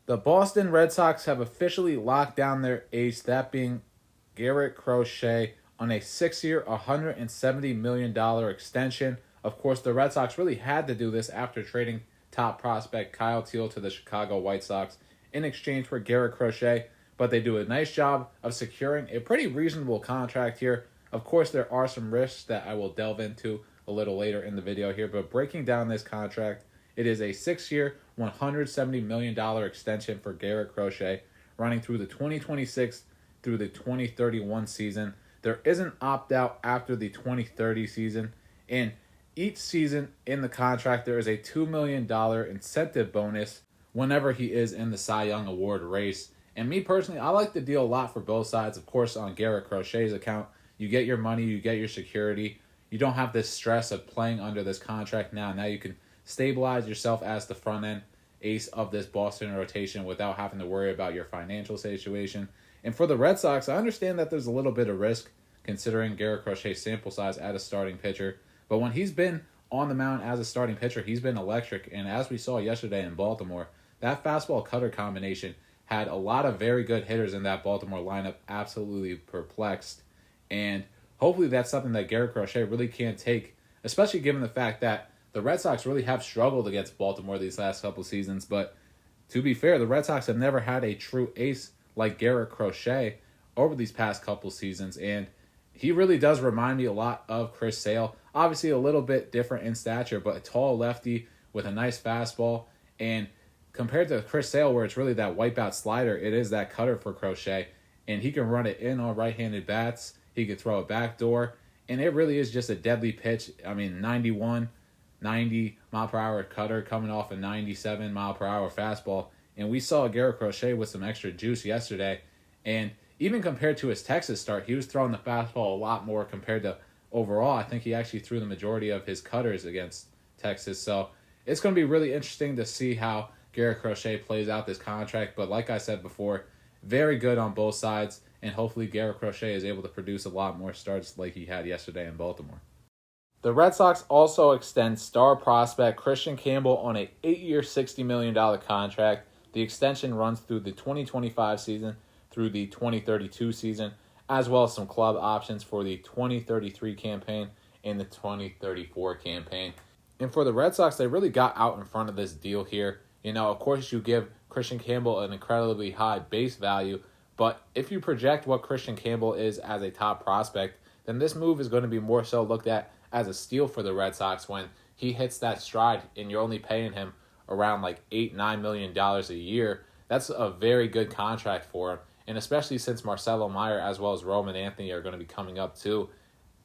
The Boston Red Sox have officially locked down their ace, that being Garrett Crochet, on a 6-year, $170 million extension. Of course, the Red Sox really had to do this after trading top prospect Kyle Teel to the Chicago White Sox in exchange for Garrett Crochet, but they do a nice job of securing a pretty reasonable contract here. Of course, there are some risks that I will delve into a little later in the video here, but breaking down this contract, it is a 6-year, $170 million extension for Garrett Crochet, running through the 2026 through the 2031 season. There is an opt-out after the 2030 season, and each season in the contract, there is a $2 million incentive bonus whenever he is in the Cy Young Award race. And me personally, I like the deal a lot for both sides. Of course, on Garrett Crochet's account, you get your money, you get your security. You don't have this stress of playing under this contract now. Now you can stabilize yourself as the front-end ace of this Boston rotation without having to worry about your financial situation. And for the Red Sox, I understand that there's a little bit of risk considering Garrett Crochet's sample size as a starting pitcher. But when he's been on the mound as a starting pitcher, he's been electric. And as we saw yesterday in Baltimore, that fastball-cutter combination had a lot of very good hitters in that Baltimore lineup absolutely perplexed. And hopefully that's something that Garrett Crochet really can't take, especially given the fact that the Red Sox really have struggled against Baltimore these last couple seasons. But to be fair, the Red Sox have never had a true ace like Garrett Crochet over these past couple seasons. And he really does remind me a lot of Chris Sale. Obviously a little bit different in stature, but a tall lefty with a nice fastball. And compared to Chris Sale, where it's really that wipeout slider, it is that cutter for Crochet. And he can run it in on right-handed bats. He can throw a backdoor. And it really is just a deadly pitch. I mean, 90 mile per hour cutter coming off a 97 mile per hour fastball. And we saw Garrett Crochet with some extra juice yesterday. And even compared to his Texas start, he was throwing the fastball a lot more compared to overall. I think he actually threw the majority of his cutters against Texas. So it's going to be really interesting to see how Garrett Crochet plays out this contract. But like I said before, very good on both sides. And hopefully Garrett Crochet is able to produce a lot more starts like he had yesterday in Baltimore. The Red Sox also extend star prospect Kristian Campbell on an 8-year, $60 million contract. The extension runs through the 2025 season through the 2032 season, as well as some club options for the 2033 campaign and the 2034 campaign. And for the Red Sox, they really got out in front of this deal here. You know, of course, you give Kristian Campbell an incredibly high base value, but if you project what Kristian Campbell is as a top prospect, then this move is going to be more so looked at as a steal for the Red Sox when he hits that stride and you're only paying him around like $8-9 million a year. That's a very good contract for him. And especially since Marcelo Meyer as well as Roman Anthony are going to be coming up too.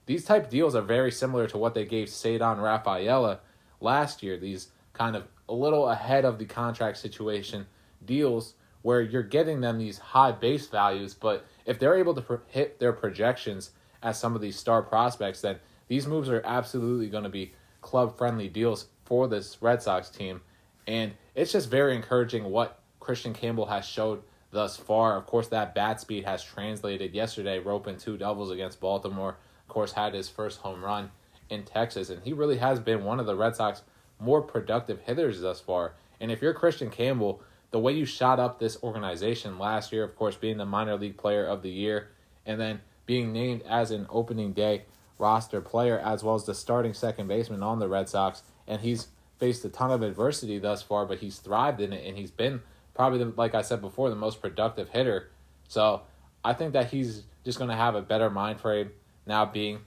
These type of deals are very similar to what they gave Cedar Rafaela last year. These kind of a little ahead of the contract situation deals where you're getting them these high base values, but if they're able to hit their projections as some of these star prospects, then these moves are absolutely going to be club-friendly deals for this Red Sox team. And it's just very encouraging what Kristian Campbell has showed thus far. Of course, that bat speed has translated yesterday, roping 2 doubles against Baltimore. Of course, had his first home run in Texas, and he really has been one of the Red Sox more productive hitters thus far. And if you're Kristian Campbell, the way you shot up this organization last year, of course, being the minor league player of the year, and then being named as an opening day roster player, as well as the starting second baseman on the Red Sox, and he's faced a ton of adversity thus far, but he's thrived in it, and he's been probably, like I said before, the most productive hitter. So I think that he's just going to have a better mind frame now being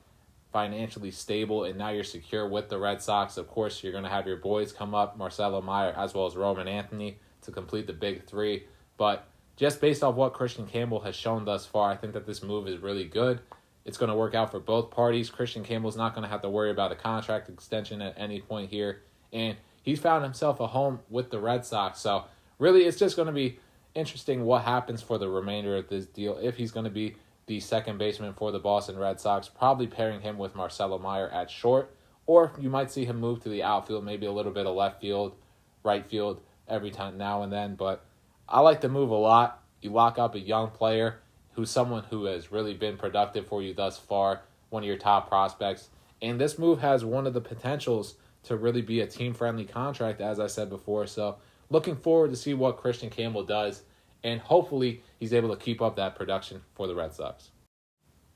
financially stable, and now you're secure with the Red Sox. Of course, you're going to have your boys come up, Marcelo Meyer, as well as Roman Anthony, to complete the big three. But just based off what Kristian Campbell has shown thus far, I think that this move is really good. It's going to work out for both parties. Kristian Campbell's not going to have to worry about a contract extension at any point here. And he's found himself a home with the Red Sox. So really, it's just going to be interesting what happens for the remainder of this deal. If he's going to be the second baseman for the Boston Red Sox, probably pairing him with Marcelo Meyer at short. Or you might see him move to the outfield, maybe a little bit of left field, right field every time now and then. But I like the move a lot. You lock up a young player who's someone who has really been productive for you thus far, one of your top prospects. And this move has one of the potentials to really be a team-friendly contract, as I said before. So looking forward to see what Kristian Campbell does, and hopefully he's able to keep up that production for the Red Sox.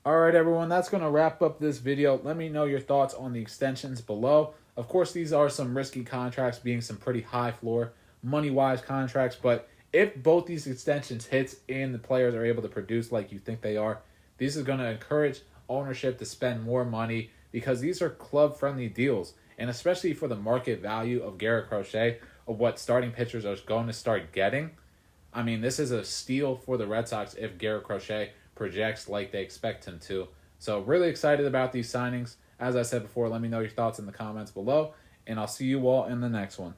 All right, everyone, that's going to wrap up this video. Let me know your thoughts on the extensions below. Of course, these are some risky contracts, being some pretty high floor, money-wise contracts, but if both these extensions hits and the players are able to produce like you think they are, this is going to encourage ownership to spend more money, because these are club-friendly deals, and especially for the market value of Garrett Crochet, of what starting pitchers are going to start getting. I mean, this is a steal for the Red Sox if Garrett Crochet projects like they expect him to. So really excited about these signings. As I said before, let me know your thoughts in the comments below, and I'll see you all in the next one.